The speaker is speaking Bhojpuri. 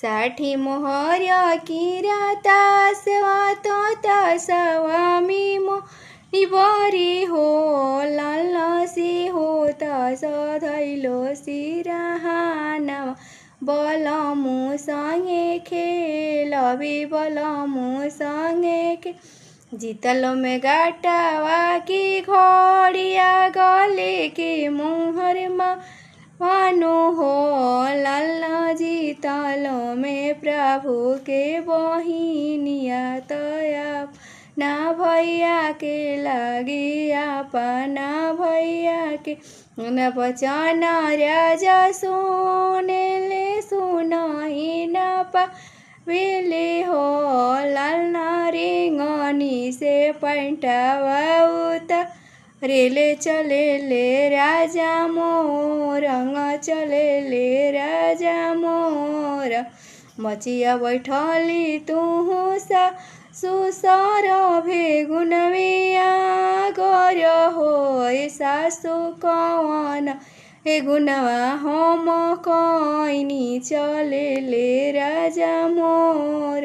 साठी मोहर किराता स्वातो स्वामी मो निबरी हो लालसी होता सधैलो सिराहानामा बलमु सँगे खेलबी बलमु सँगे खे जितल में गाटावा की घोड़िया गले के मुहरमा वानो हो लाल जीतल में प्रभु के बहिनिया तया ना भैया के लगी अपना भैया के न बचन राजा सुने ले सुनाई न पा वेले हो लाल नारिंगनी से पंटावा उता रेले चले ले राजा मोर चले ले राजा मोर मचिया बैठली तू सा सुसर भेगुनविया गर हो सासु कवन हे गुनवा हम कैनी चले ले राजा मोर।